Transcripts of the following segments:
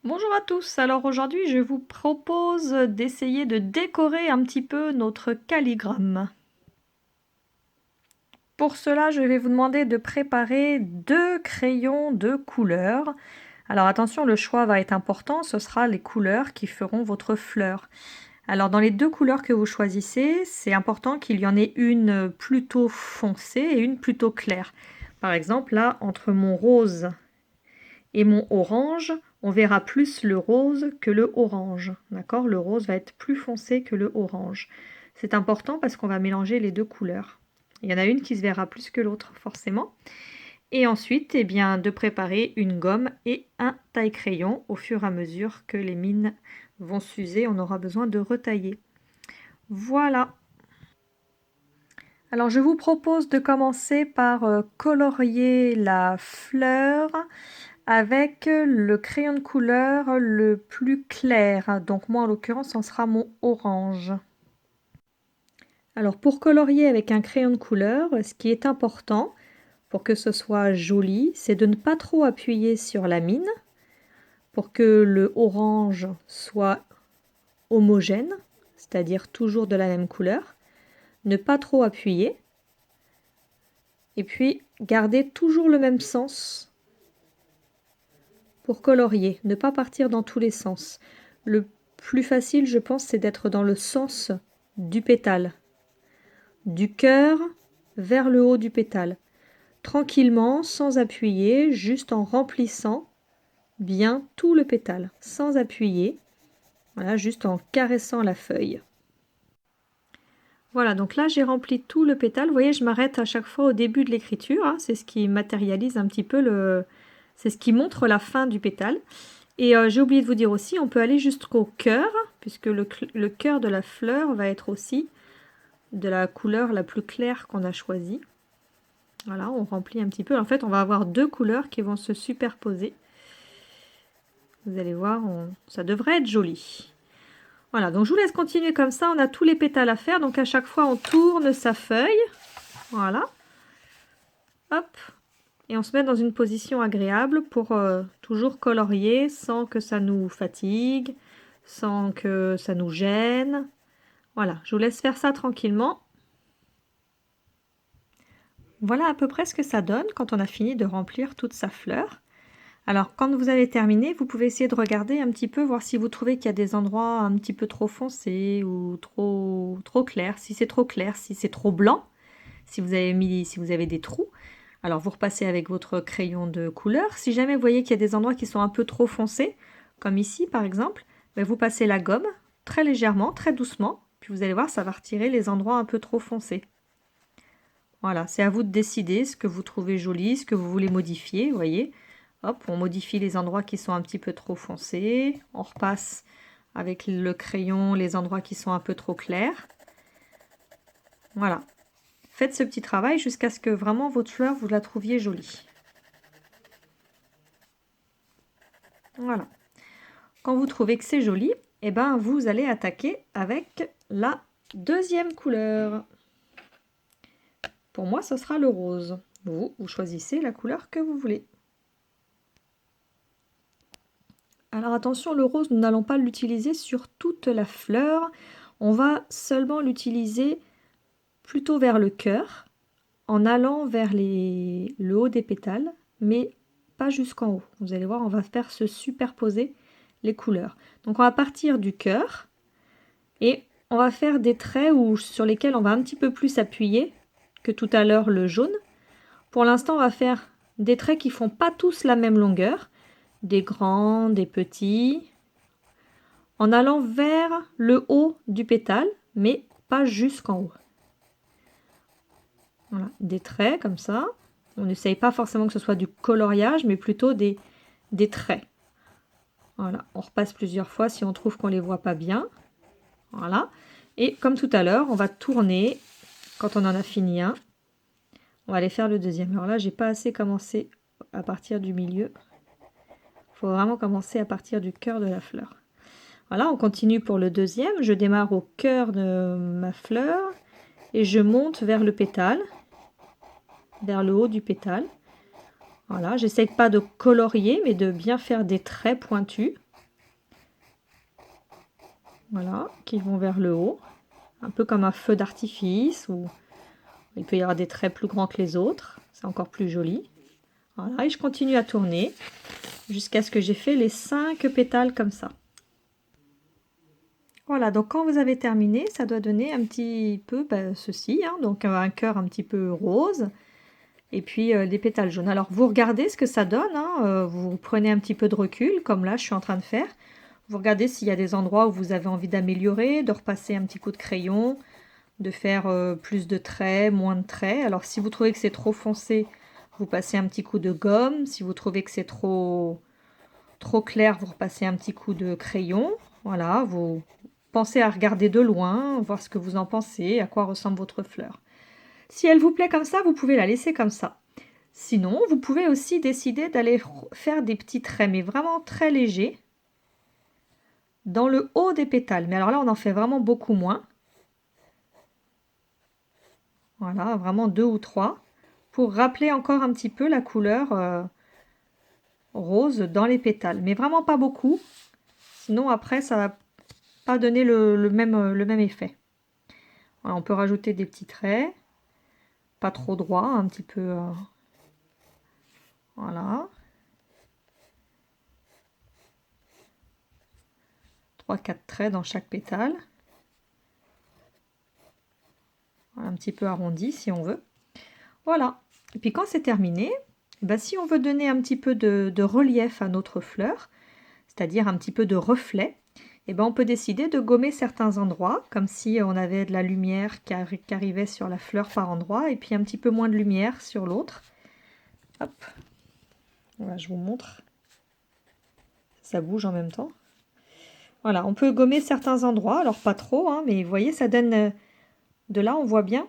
Bonjour à tous, alors aujourd'hui je vous propose d'essayer de décorer un petit peu notre calligramme. Pour cela je vais vous demander de préparer 2 crayons de couleur. Alors attention, le choix va être important, ce sera les couleurs qui feront votre fleur. Alors dans les 2 couleurs que vous choisissez, c'est important qu'il y en ait une plutôt foncée et une plutôt claire. Par exemple là, entre mon rose et mon orange, on verra plus le rose que le orange. D'accord? Le rose va être plus foncé que le orange. C'est important parce qu'on va mélanger les 2 couleurs. Il y en a une qui se verra plus que l'autre, forcément. Et ensuite, eh bien, de préparer une gomme et un taille-crayon. Au fur et à mesure que les mines vont s'user, on aura besoin de retailler. Voilà. Alors, je vous propose de commencer par colorier la fleur avec le crayon de couleur le plus clair. Donc moi, en l'occurrence, ce sera mon orange. Alors pour colorier avec un crayon de couleur, ce qui est important pour que ce soit joli, c'est de ne pas trop appuyer sur la mine pour que le orange soit homogène, c'est-à-dire toujours de la même couleur. Ne pas trop appuyer. Et puis garder toujours le même sens pour colorier, ne pas partir dans tous les sens. Le plus facile, je pense, c'est d'être dans le sens du pétale, du cœur vers le haut du pétale, tranquillement, sans appuyer, juste en remplissant bien tout le pétale, sans appuyer, voilà, juste en caressant la feuille. Voilà, donc là j'ai rempli tout le pétale. Vous voyez, je m'arrête à chaque fois au début de l'écriture, hein, c'est ce qui matérialise un petit peu c'est ce qui montre la fin du pétale. Et j'ai oublié de vous dire aussi, on peut aller jusqu'au cœur, puisque le cœur de la fleur va être aussi de la couleur la plus claire qu'on a choisie. Voilà, on remplit un petit peu. En fait, on va avoir 2 couleurs qui vont se superposer. Vous allez voir, ça devrait être joli. Voilà, donc je vous laisse continuer comme ça. On a tous les pétales à faire, donc à chaque fois, on tourne sa feuille. Voilà. Hop. Et on se met dans une position agréable pour toujours colorier sans que ça nous fatigue, sans que ça nous gêne. Voilà, je vous laisse faire ça tranquillement. Voilà à peu près ce que ça donne quand on a fini de remplir toute sa fleur. Alors quand vous avez terminé, vous pouvez essayer de regarder un petit peu, voir si vous trouvez qu'il y a des endroits un petit peu trop foncés ou trop clairs. Si c'est trop clair, si c'est trop blanc, si vous avez des trous. Alors vous repassez avec votre crayon de couleur. Si jamais vous voyez qu'il y a des endroits qui sont un peu trop foncés, comme ici par exemple, ben vous passez la gomme très légèrement, très doucement, puis vous allez voir, ça va retirer les endroits un peu trop foncés. Voilà, c'est à vous de décider ce que vous trouvez joli, ce que vous voulez modifier, vous voyez. Hop, on modifie les endroits qui sont un petit peu trop foncés, on repasse avec le crayon les endroits qui sont un peu trop clairs. Voilà. Faites ce petit travail jusqu'à ce que vraiment votre fleur, vous la trouviez jolie. Voilà. Quand vous trouvez que c'est joli, eh ben, vous allez attaquer avec la deuxième couleur. Pour moi, ce sera le rose. Vous choisissez la couleur que vous voulez. Alors attention, le rose, nous n'allons pas l'utiliser sur toute la fleur. On va seulement l'utiliser plutôt vers le cœur, en allant vers le haut des pétales, mais pas jusqu'en haut. Vous allez voir, on va faire se superposer les couleurs. Donc on va partir du cœur et on va faire des traits sur lesquels on va un petit peu plus appuyer que tout à l'heure le jaune. Pour l'instant, on va faire des traits qui font pas tous la même longueur, des grands, des petits, en allant vers le haut du pétale, mais pas jusqu'en haut. Voilà, des traits comme ça. On n'essaye pas forcément que ce soit du coloriage, mais plutôt des traits. Voilà, on repasse plusieurs fois si on trouve qu'on ne les voit pas bien. Voilà. Et comme tout à l'heure, on va tourner quand on en a fini un. On va aller faire le deuxième. Alors là, j'ai pas assez commencé à partir du milieu. Il faut vraiment commencer à partir du cœur de la fleur. Voilà, on continue pour le deuxième. Je démarre au cœur de ma fleur et je monte vers le pétale, vers le haut du pétale. Voilà, j'essaye pas de colorier, mais de bien faire des traits pointus. voilà, qui vont vers le haut, un peu comme un feu d'artifice, ou il peut y avoir des traits plus grands que les autres, c'est encore plus joli. Voilà, et je continue à tourner jusqu'à ce que j'ai fait les 5 pétales comme ça. Voilà, donc quand vous avez terminé, ça doit donner un petit peu ceci, hein, donc un cœur un petit peu rose, et puis des pétales jaunes. Alors vous regardez ce que ça donne, hein, vous prenez un petit peu de recul, comme là je suis en train de faire. Vous regardez s'il y a des endroits où vous avez envie d'améliorer, de repasser un petit coup de crayon, de faire plus de traits, moins de traits. Alors si vous trouvez que c'est trop foncé, vous passez un petit coup de gomme. Si vous trouvez que c'est trop clair, vous repassez un petit coup de crayon. Voilà, vous pensez à regarder de loin, voir ce que vous en pensez, à quoi ressemble votre fleur. Si elle vous plaît comme ça, vous pouvez la laisser comme ça. Sinon, vous pouvez aussi décider d'aller faire des petits traits, mais vraiment très légers, dans le haut des pétales. Mais alors là, on en fait vraiment beaucoup moins. Voilà, vraiment 2 ou 3, pour rappeler encore un petit peu la couleur rose dans les pétales. Mais vraiment pas beaucoup, sinon après, ça va pas donner le même effet. Voilà, on peut rajouter des petits traits, pas trop droits, un petit peu... voilà. 3-4 traits dans chaque pétale. Voilà, un petit peu arrondi si on veut. Voilà. Et puis quand c'est terminé, si on veut donner un petit peu de relief à notre fleur, c'est-à-dire un petit peu de reflet, on peut décider de gommer certains endroits, comme si on avait de la lumière qui arrivait sur la fleur par endroit, et puis un petit peu moins de lumière sur l'autre. Hop, voilà, je vous montre. Ça bouge en même temps. Voilà, on peut gommer certains endroits, alors pas trop, hein, mais vous voyez, ça donne, de là on voit bien,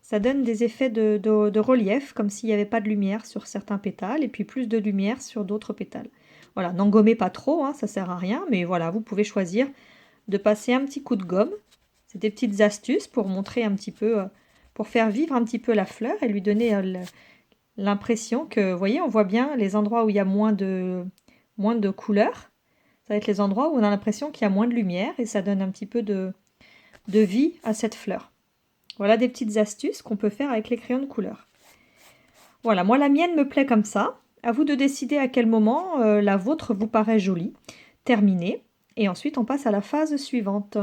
ça donne des effets de relief, comme s'il n'y avait pas de lumière sur certains pétales, et puis plus de lumière sur d'autres pétales. Voilà, n'en gommez pas trop, hein, ça sert à rien, mais voilà, vous pouvez choisir de passer un petit coup de gomme. C'est des petites astuces pour montrer un petit peu, pour faire vivre un petit peu la fleur et lui donner l'impression que, vous voyez, on voit bien les endroits où il y a moins de couleurs. Ça va être les endroits où on a l'impression qu'il y a moins de lumière et ça donne un petit peu de vie à cette fleur. Voilà des petites astuces qu'on peut faire avec les crayons de couleur. Voilà, moi la mienne me plaît comme ça. À vous de décider à quel moment la vôtre vous paraît jolie. Terminé. Et ensuite on passe à la phase suivante.